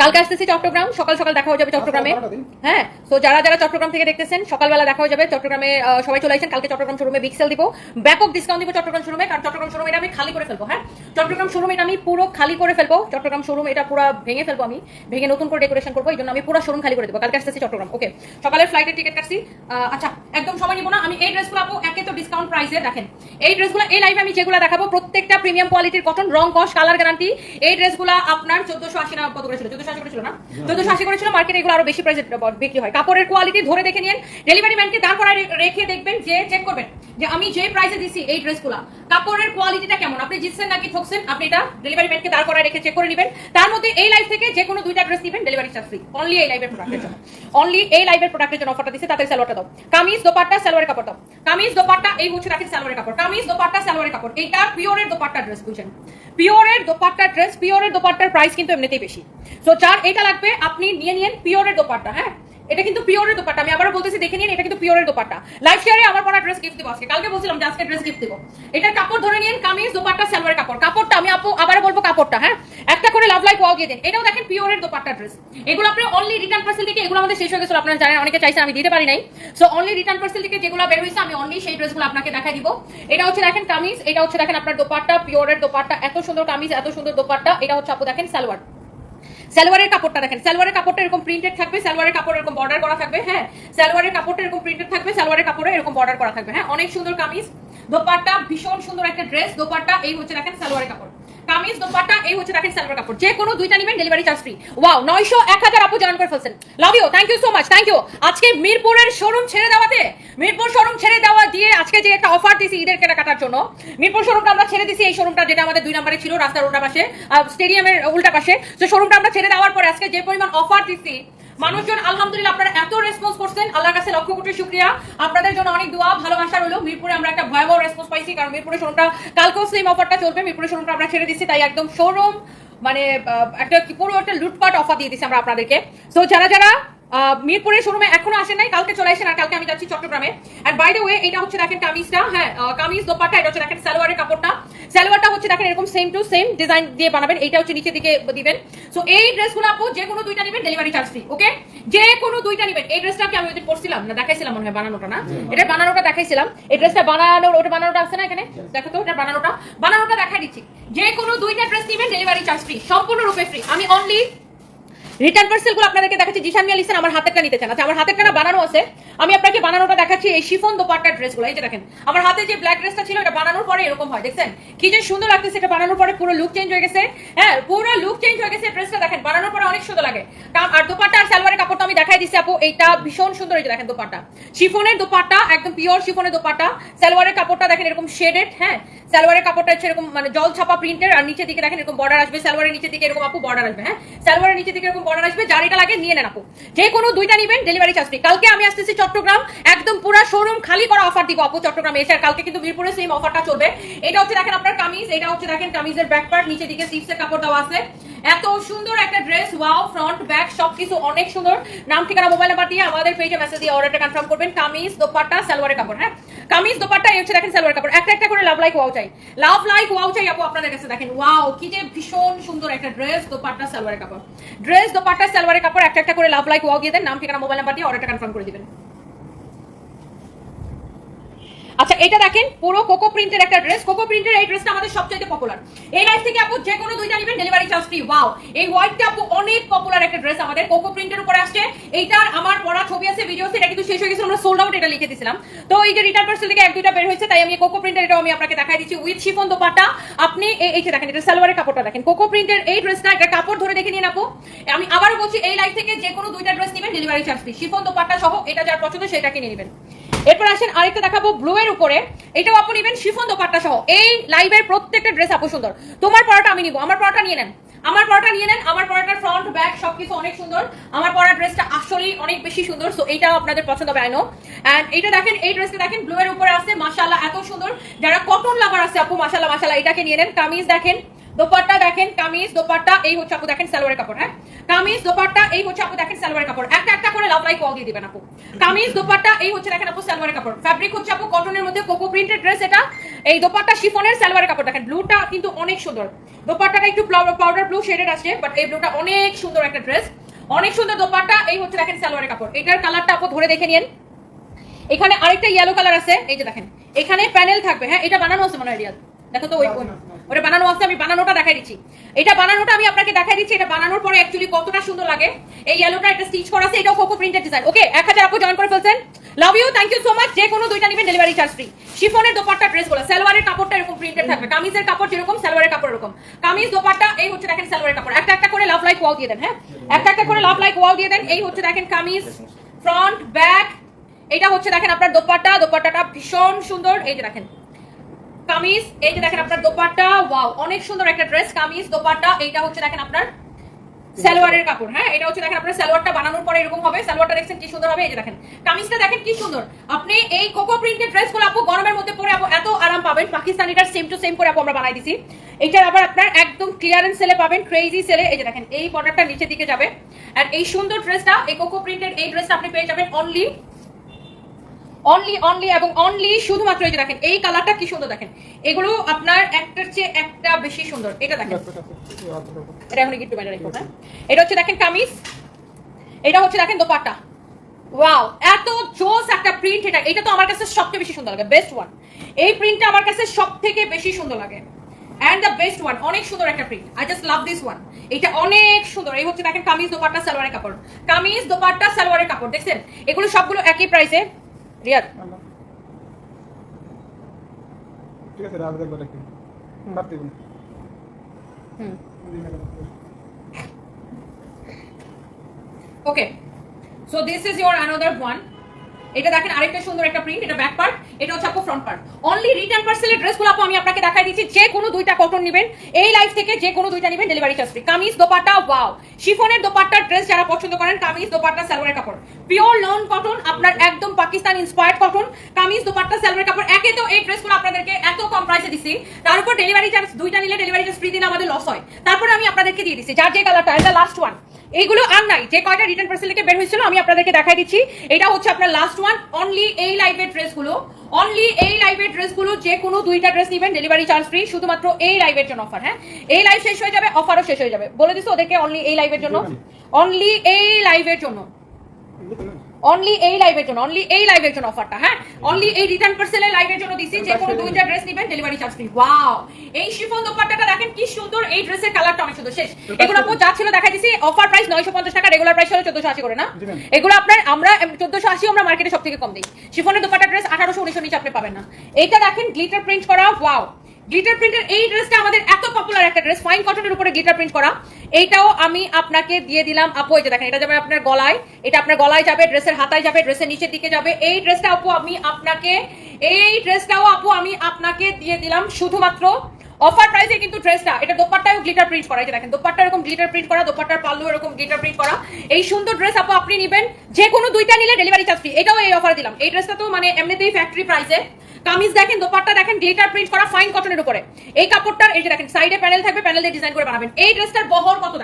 কালকে আসতেছি চট্টগ্রাম, সকাল সকাল দেখা হয়ে যাবে চট্টগ্রামে। হ্যাঁ, তো যারা যারা চট্টগ্রাম থেকে দেখতেছেন সকালবেলা দেখা হয়ে যাবে চট্টগ্রামে। সবাই চলে আসেন, কালকে চট্টগ্রাম শোরুমে বিগ সেল দিব, ব্যাপক ডিসকাউন্ট দিব চট্টগ্রাম শোরুমে। কারণ চট্টগ্রাম শোরুম এটা আমি খালি করে ফেলবো। হ্যাঁ, চট্টগ্রাম শোরুম এটা আমি পুরো খালি করে ফেলবো। চট্টগ্রাম শোরুম এটা পুরো ভেঙে ফেলবো, আমি ভেঙে নতুন করে ডেকোরেশন করবো। এই জন্য আমি পুরো শোরুম খালি করে দেবো। কালকে আসতেছি চট্টগ্রাম। ওকে, সকালের ফ্লাইটের টিকিট কাটছি। আচ্ছা, একদম সময় নিব না। আমি এই ড্রেসগুলো আপু একে তো ডিসকাউন্ট প্রাইসে দেখেন। এই ড্রেসগুলো এই লাইভে আমি যেগুলো দেখাবো প্রত্যেকটা প্রিমিয়াম কোয়ালিটির কটন, রং কস কালার গ্যারান্টি। এই ড্রেসগুলো আপনার 1480 না কত করে ছিল? 1480 করে ছিল না? 1480 করে ছিল। মার্কেটে এগুলো আরো বেশি প্রাইসে বিক্রি হয়। কাপড়ের কোয়ালিটি ধরে দেখে নিন। ডেলিভারি ম্যানকে দাঁড় করায় রেখে দেখবেন, যে চেক করবেন যে আমি যে প্রাইসে দিছি এই ড্রেসগুলো কাপড়ের কোয়ালিটিটা কেমন, আপনি জিতছেন নাকি ঠকছেন, আপনি এটা ডেলিভারি ম্যানকে দাঁড় করায় রেখে চেক করে নেবেন। তার মধ্যে এই লাইভ থেকে যে কোনো দুইটা ড্রেস নেবেন, ডেলিভারি চার্জ ফ্রি। অনলি এই লাইভের প্রোডাক্টের জন্য, অনলি এই লাইভের প্রোডাক্টের জন্য অফারটা দিছে। তাতে সালোয়ারটা দাও, কামিজ দোপাট্টা সালোয়ারের কাপড় দাও। কামিজ দোপাট্টা এই হচ্ছে রাখেন সালোয়ারের কাপড়, কামিজ দোপাট্টা সালোয়ারের কাপড়। এটা পিওরের দোপাট্টা ড্রেস, বুঝছেন? পিওরের দোপাট্টা ড্রেস, পিওরের দোপাট্টার প্রাইস কিন্তু এমনিতেই বেশি। সো যার এটা লাগবে আপনি নিয়ে নিন পিওরের দোপাট্টা। হ্যাঁ, এটা কিন্তু পিওরের দোপাট্টা, আমি আবারও বলতেছি দেখে নিন, এটা কিন্তু পিওরের দোপাট্টা। লাইভ শেয়ারে আমার পরা ড্রেস গিফট দিব আজকে। কালকে বলছিলাম যে আজকে ড্রেস গিফট দিব। এটার কাপড় ধরে নিন, কামিজ দোপাট্টা সালোয়ারের কাপড়। কাপড়টা আমি আপু আবারও বলবো, কাপড়টা হ্যাঁ একটা করে লাভ লাইক ওয়াও দিয়ে দেন। এটাও দেখেন পিওরের দোপাট্টা ড্রেস। এগুলো আপনি অনলি রিটার্ন পার্সেল থেকে, এগুলো আমাদের শেষ হয়ে গেছিল, আপনারা জানেন, অনেকে চাইছে আমি দিতে পারি নাই। সো অনলি রিটার্ন পার্সেল থেকে যেগুলো বের হয়েছে আমি অনলি সেই ড্রেসগুলো আপনাকে দেখাই দিব। এটা হচ্ছে দেখেন কামিজ, এটা হচ্ছে দেখেন আপনার দোপাট্টা, পিওরের দোপাট্টা, এত সুন্দর কামিজ, এত সুন্দর দোপাট্টা। এটা হচ্ছে আপু দেখেন সালোয়ার। সালোয়ারের কাপড়টা দেখেন, সালোয়ারের কাপড়টা এরকম প্রিন্টেড থাকবে, সালোয়ারের কাপড় এরকম বর্ডার করা থাকবে। হ্যাঁ, সালোয়ারের কাপড়টা এরকম প্রিন্টেড থাকবে, সালোয়ারের কাপড়ে এরকম বর্ডার করা থাকবে। হ্যাঁ, অনেক সুন্দর কামিজ, দোপাট্টা ভীষণ সুন্দর একটা ড্রেস। দোপাট্টা এই হচ্ছে দেখেন সালোয়ারের কাপড়, কামিজ দোপাট্টা এই হচ্ছে দেখেন সালোয়ার কাপড়। যে কোনো দুইটা নেবেন, ডেলিভারি চার্জ ফ্রি। ওয়াও, 900 1000 আপু জয়েন করে ফেলছেন। Love you, thank you so much, thank you. আজকে মিরপুরের শোরুম ছেড়ে দেওয়াতে, মিরপুর শোরুম ছেড়ে দেওয়া দিয়ে আজকে যে একটা অফার দিছি ঈদের কেনাকাটার জন্য, মিরপুর শোরুমটা আমরা ছেড়ে দিছি। এই শোরুমটা যেটা আমাদের 2 নম্বরে ছিল, রাস্তার উল্টা পাশে, স্টেডিয়ামের উল্টা পাশে। তো শোরুমটা আমরা ছেড়ে দেওয়ার পরে আজকে যে পরিমাণ অফার দিছি, মানুষজন আলহামদুলিল্লাহ আপনারা এত রেসপন্স করছেন, আল্লাহর কাছে লক্ষ কোটি শুকরিয়া। আপনাদের জন্য অনেক দোয়া ভালোবাসা রইল। মিরপুরে আমরা একটা ভয়াবহ রেসপন্স পাইছি, কারণ মিরপুরের শোরুমটা কালকেও সেম অফারটা চলবে। মিরপুরের শোরুমটা আমরা ছেড়ে দিচ্ছি, তাই একদম শোরুম মানে একটা পুরো একটা লুটপাট অফার দিয়ে দিচ্ছি আমরা আপনাদেরকে। সো যারা যারা মিরপুরের শোরুমে এখনো আসেন নাই, কালকে চলে আসেন। আর কালকে আমি যাচ্ছি চট্টগ্রামে। এন্ড বাই দ্য ওয়ে, এটা হচ্ছে দেখেন কামিজটা, হ্যাঁ কামিজ দোপাট্টা, এটা হচ্ছে দেখেন সালোয়ারের কাপড়টা। সালোয়ারটা হচ্ছে দেখেন এরকম সেম টু সেম ডিজাইন দিয়ে বানাবেন। এইটা হচ্ছে নিচের দিকে দিবেন। সো এই ড্রেসগুলো আপু যে কোনো দুইটা নেবেন, ডেলিভারি চার্জ ফ্রি। ওকে, যে কোনো দুইটা নেবেন। এই ড্রেসটা কি আমি ওই দিন পরছিলাম না, দেখাইছিলাম মনে হয় বানানোটা, না এটা বানানোটা দেখাইছিলাম। এই ড্রেসটা বানানোর, ওটা বানানোটা আছে না এখানে, দেখো তো এটা বানানোটা দেখাই দিচ্ছি। যে কোনো দুইটা ড্রেস নেবেন, ডেলিভারি চার্জ ফ্রি, সম্পূর্ণরূপে ফ্রি। আমি অনলি রিটার্ন পার্সেল গুলো আপনাদেরকে দেখাচ্ছি। জিশান মিয়া লিখছেন আমার হাতেরটা নিতে চান। আচ্ছা, আমার হাতেরটা না বানানো আছে, আমি আপনাকে বানানোটা দেখাচ্ছি। এই শিফন দোপাট্টা ড্রেসগুলো, এই যে দেখেন আমার হাতে যে ব্ল্যাক ড্রেসটা ছিল, এটা বানানোর পরে এরকম হয়, দেখছেন কি যে সুন্দর লাগতেছে। এটা বানানোর পরে পুরো লুক চেঞ্জ হয়ে গেছে। হ্যাঁ, পুরো লুক চেঞ্জ হয়ে গেছে। ড্রেসটা দেখেন বানানোর পরে অনেক সুন্দর লাগে। আর দোপাট্টা আর সালোয়ারের কাপড়টা আমি দেখাই দিচ্ছি আপু, এইটা ভীষণ সুন্দর। এই যে দেখেন দোপাট্টা, শিফনের দোপাট্টা, একদম পিওর শিফনের দোপাট্টা। সালোয়ারের কাপড়টা দেখেন এরকম শেডেড। হ্যাঁ, সালোয়ারের কাপড়টা হচ্ছে এরকম মানে জল ছাপা প্রিন্টের, আর নিচের দিকে দেখেন এরকম বর্ডার আসবে। সালোয়ারের নিচের দিকে এরকম আপু বর্ডার আসবে। হ্যাঁ, সালোয়ারের নিচের দিকে এরকম বর্ডার আসবে। যার এটা লাগে নিয়ে নেন আপু, যে কোনো দুইটা নেবেন, ডেলিভারি চার্জ ফ্রি। কালকে আমি আসতেছি চট্টগ্রাম, একদম পুরো শোরুম খালি করা অফার দিব আপু চট্টগ্রামে এসে। আর কালকে কিন্তু মিরপুরে সেম অফারটা চলবে। এটা হচ্ছে দেখেন আপনার কামিজ, এটা হচ্ছে দেখেন কামিজের ব্যাক পার্ট, নিচে দিকে স্লিভসের কাপড় দেওয়া আছে। এত সুন্দর একটা ড্রেস, ওয়াও, ফ্রন্ট ব্যাক সবকিছু অনেক সুন্দর। নাম ঠিকানা মোবাইল নাম্বার দিয়ে আমাদের পেজে মেসেজ দিয়ে অর্ডারটা কনফার্ম করবেন। কামিজ দোপাট্টা সালোয়ারের কাপড়। হ্যাঁ, কামিজ দোপাট্টা এই হচ্ছে দেখেন সালোয়ারের কাপড়। একটা একটা করে লাভ লাইক ওয়াও চাই, লাভ লাইক ওয়াও চাই আপু আপনাদের কাছে। দেখেন ওয়াও, কি যে ভীষণ সুন্দর একটা ড্রেস, দোপাট্টা সালোয়ারের কাপড়, ড্রেস দোপাট্টা সালোয়ারের কাপড়। একটা একটা করে লাভ লাইক ওয়াও দিয়ে দেন, নাম ঠিকানা মোবাইল নাম্বার দিয়ে অর্ডারটা কনফার্ম করে দিবেন। আচ্ছা, এটা দেখেন পুরো কোকো প্রিন্টের একটা ড্রেস। কোকো প্রিন্টের এই ড্রেসটা আমাদের সবচেয়ে পপুলার। এই লাইফ থেকে আপু যে কোনো দুইটা নেবেন, ডেলিভারি চার্জ ফ্রি। ওয়াও, এই হোয়াইটটা আপু অনেক পপুলার একটা ড্রেস আমাদের, কোকো প্রিন্টের উপরে আসছে। এইটার আমার পড়া ছবি আছে, ভিডিও আছে। এটা কিন্তু শেষ হয়ে গেছে, আমরা সোল্ড আউট এটা লিখে দিয়েছিলাম। তো এই যে রিটার্ন পার্সেল থেকে এক দুইটা বের হয়েছে, তাই আমি কোকো প্রিন্টের এটাও আমি আপনাকে দেখাই দিচ্ছি উইথ শিফন দোপাট্টা। আপনি এই যে দেখেন, এটা সালোয়ারের কাপড়টা দেখেন, কোকো প্রিন্টের এই ড্রেসটা, এটা কাপড় ধরে দেখে নিন আপু। আমি আবারও বলছি, এই লাইফ থেকে যে কোনো দুইটা ড্রেস নেবেন, delivery charge free, chiffon dupatta সহ। এটা যার পছন্দ সেটা কিনে নেবেন। এরপর আসেন আরেকটা দেখাবো ব্লু এর উপরে, এটাও আপু নেবেন শিফন দোপাট্টা সহ। এই লাইভের প্রত্যেকটা ড্রেস আপু সুন্দর। তোমার পরাটা আমি নিব, আমার পরাটা নিয়ে নেন, আমার পরাটা নিয়ে নেন। আমার পরাটার ফ্রন্ট ব্যাক সবকিছু অনেক সুন্দর। আমার পরা ড্রেসটা আসলেই অনেক বেশি সুন্দর। সো এইটাও আপনাদের পছন্দ হবে, আই নো। এন্ড এটা দেখেন, এই ড্রেসটা দেখেন ব্লু এর উপরে আছে, মাশাআল্লাহ এত সুন্দর। যারা কটন লাভার আছে আপু, মাশাআল্লাহ মাশাআল্লাহ এটাকে নিয়ে নেন। কামিজ দেখেন দোপাট্টা দেখেন, কামিজ দোপাট্টা এই হচ্ছে আপু দেখেন সালোয়ারের কাপড়। হ্যাঁ, কামিজ দোপাট্টা এই হচ্ছে আপু দেখেন সালোয়ারের কাপড়। একটা একটা করে লাভ লাইক ওয়াল দিয়ে দিবেন আপু। কামিজ দোপাট্টা এই হচ্ছে দেখেন আপু সালোয়ারের কাপড়। ফ্যাব্রিক হচ্ছে আপু কটনের মধ্যে কোকো প্রিন্টেড ড্রেস এটা। এই দোপাট্টা শিফনের সালোয়ারের কাপড় দেখেন, ব্লুটা কিন্তু অনেক সুন্দর। দোপাট্টাটা একটু পাউডার ব্লু শেডেড আসছে, বাট এই ব্লুটা অনেক সুন্দর একটা ড্রেস, অনেক সুন্দর দোপাট্টা। এই হচ্ছে দেখেন সালোয়ারের কাপড়। এটার কালারটা আপু ধরে দেখে নিন। এখানে আরেকটা ইয়েলো কালার আছে, এই যে দেখেন এখানে প্যানেল থাকবে। হ্যাঁ, এটা বানানো আছে মনে হয় রিয়াদ, দেখো তো ওটা বানানো আছে। আমি বানানোটা দেখাই দিচ্ছি, এটা বানানোটা আমি আপনাকে দেখাই দিচ্ছি। এটা বানানোর পরে অ্যাকচুয়ালি কতটা সুন্দর লাগে। এই ইয়েলোটা একটা স্টিচ করা আছে, এটাও কোকো প্রিন্টেড ডিজাইন। ওকে, 1000 আপু জয়েন করে ফেলছেন, love you, thank you so much. যে কোনো দুইটা নেবেন ডেলিভারি চার্জ ফ্রি। শিফনের দোপাট্টা ড্রেসগুলো, সালোয়ারের কাপড়টা এরকম প্রিন্টেড থাকবে, কামিজের কাপড় যেরকম সালোয়ারের কাপড় এরকম। কামিজ দোপাট্টা এই হচ্ছে দেখেন সালোয়ারের কাপড়। একটা একটা করে লাভ লাইক ওয়াও দিয়ে দেন। হ্যাঁ, একটা একটা করে লাভ লাইক ওয়াও দিয়ে দেন। এই হচ্ছে দেখেন কামিজ, ফ্রন্ট ব্যাক। এটা হচ্ছে দেখেন আপনার দোপাট্টা, দোপাট্টাটা ভীষণ সুন্দর। এই যে দেখেন কামিজ, এই যে দেখেন আপনার দোপাট্টা, ওয়াও অনেক সুন্দর একটা ড্রেস। কামিজ দোপাট্টা, এইটা হচ্ছে দেখেন আপনার সালোয়ারের কাপড়। হ্যাঁ, এটা হচ্ছে দেখেন আপনার সালোয়ারটা বানানোর পরে এরকম হবে। সালোয়ারটা দেখছেন কি সুন্দর হবে। এই যে দেখেন কামিজটা দেখেন কি সুন্দর। আপনি এই কোকো প্রিন্টেড ড্রেসগুলো আপু গরমের মধ্যে পরে আপু এত আরাম পাবেন। পাকিস্তানিটার সেম টু সেম করে আপু আমরা বানাই দিছি। এইটার আবার আপনার একদম ক্লিয়ারেন্স সেলে পাবেন, ক্রেজি সেলে। এই যে দেখেন এই বর্ডারটা নিচের দিকে যাবে, আর এই সুন্দর ড্রেসটা, এই কোকো প্রিন্টেড এই ড্রেসটা আপনি পেয়ে যাবেন অনলি এবং অনলি শুধুমাত্র। এই যে দেখেন এই কালারটা কি সুন্দর দেখেন, এগুলো আপনার একটার চেয়ে একটা বেশি সুন্দর। এটা দেখেন, এটা এখন একটু বেটার রেখো। হ্যাঁ, এটা হচ্ছে দেখেন কামিজ, এটা হচ্ছে দেখেন দোপাট্টা। ওয়াও, এত জোস একটা প্রিন্ট। এটা তো আমার কাছে সবচেয়ে বেশি সুন্দর লাগে, বেস্ট ওয়ান। এই প্রিন্টটা আমার কাছে সবথেকে বেশি সুন্দর লাগে, এন্ড দ্য বেস্ট ওয়ান। অনেক সুন্দর একটা print, I just love this one. এটা অনেক সুন্দর। এই হচ্ছে দেখেন কামিজ দোপাট্টা সালোয়ারের কাপড়, কামিজ দোপাট্টা সালোয়ারের কাপড়। দেখছেন এগুলো সবগুলো একই প্রাইসে। রিয়াদ ঠিক আছে, রাত দেখো দেখি বাদ দিব। Okay, so this is your another one. এটা দেখেন আরেকটা সুন্দর একটা প্রিন্ট, এটা ব্যাক পার্ট, এটা হচ্ছে আপু ফ্রন্ট পার্ট। অনলি রিটার্ন পার্সেলের ড্রেসগুলো আপু আমি আপনাকে দেখাই দিচ্ছি। যে কোনো দুইটা কটন নেবেন এই লাইফ থেকে, যে কোনো দুইটা নেবেন delivery charge free. Kameez dupatta, wow শিফনের দোপাট্টার ড্রেস যারা পছন্দ করেন, কামিজ দোপাট্টা সালোয়ারের কাপড়, পিওর লন কটন, আপনার একদম পাকিস্তান ইন্সপায়ার্ড কটন। কামিজ দোপাট্টা সালোয়ারের কাপড়। একে তো এই ড্রেসগুলো আপনাদেরকে এত কম প্রাইসে দিছি, তার উপর ডেলিভারি চার্জ দুইটা নিলে ডেলিভারি চার্জ ফ্রি দিলে আমাদের লস হয়। তারপরে আমি আপনাদেরকে দিয়ে দিচ্ছি যার যে কালারটা, এটা লাস্ট ওয়ান। এইগুলো আর নাই, যে কয়টা রিটার্ন পার্সেল থেকে বের হয়েছিল আমি আপনাদেরকে দেখাই দিচ্ছি। এটা হচ্ছে আপনার লাস্ট ওয়ান। অনলি এই লাইভের ড্রেসগুলো, অনলি এই লাইভের ড্রেসগুলো, যে কোনো দুইটা ড্রেস নেবেন ডেলিভারি চার্জ ফ্রি, শুধুমাত্র এই লাইভের জন্য অফার। হ্যাঁ, এই লাইভ শেষ হয়ে যাবে, অফারও শেষ হয়ে যাবে। বলে দিচ্ছি ওদেরকে অনলি এই লাইভের জন্য, অনলি এই লাইভের জন্য, অনলি এই লাইভের জন্য, অনলি এই লাইভের জন্য অফারটা। হ্যাঁ, অনলি এই রিটার্ন পার্সেলের লাইভের জন্য দিছি। যে কোনো দুইটা ড্রেস নেবেন ডেলিভারি চার্জ ফ্রি। ওয়াও, এই শিফন দোপাট্টাটা দেখেন কি সুন্দর। এই ড্রেসের কালারটা অনেক সুন্দর। শেষ, এগুলো আপু যা ছিল দেখাই দিছি। অফার প্রাইস 950 টাকা, রেগুলার প্রাইস হলো 1480 করে না। এগুলো আপনার আমরা 1480 আমরা মার্কেটে সবথেকে কম দিই। শিফনের দোপাট্টা ড্রেস 1800-1900 নিচে আপনি পাবেন না। এইটা দেখেন গ্লিটার প্রিন্ট করা, ওয়াও গ্লিটার প্রিন্টের এই ড্রেসটা আমাদের এত পপুলার একটা ড্রেস, ফাইন কটনের উপরে গ্লিটার প্রিন্ট করা। এইটাও আমি আপনাকে দিয়ে দিলাম আপু। এই যে দেখেন এটা যাবে আপনার গলায়, এটা আপনার গলায় যাবে, ড্রেসের হাতায় যাবে, ড্রেসের নিচের দিকে যাবে। এই ড্রেসটা আপু আমি আপনাকে, এই ড্রেসটাও আপু আমি আপনাকে দিয়ে দিলাম শুধুমাত্র অফার প্রাইসে। কিন্তু ড্রেসটা, এটা দোপাট্টাও গ্লিটার প্রিন্ট করা। এই যে দেখেন দোপাট্টা এরকম গ্লিটার প্রিন্ট করা, দোপাট্টার পাল্লু এরকম গ্লিটার প্রিন্ট করা। এই সুন্দর ড্রেস আপু আপনি নেবেন, যে কোনো দুইটা নিলে ডেলিভারি চার্জ ফ্রি। এটাও এই অফার দিলাম। এই ড্রেসটা তো মানে এমনিতেই ফ্যাক্টরি প্রাইসে। কামিজ দেখেন, দোপাট্টা দেখেন গ্লিটার প্রিন্ট করা ফাইন কটনের উপরে। এই কাপড়টার এই যে দেখেন সাইডে প্যানেল থাকবে, প্যানেল দিয়ে ডিজাইন করে বানাবেন। এই ড্রেসটার বহর কত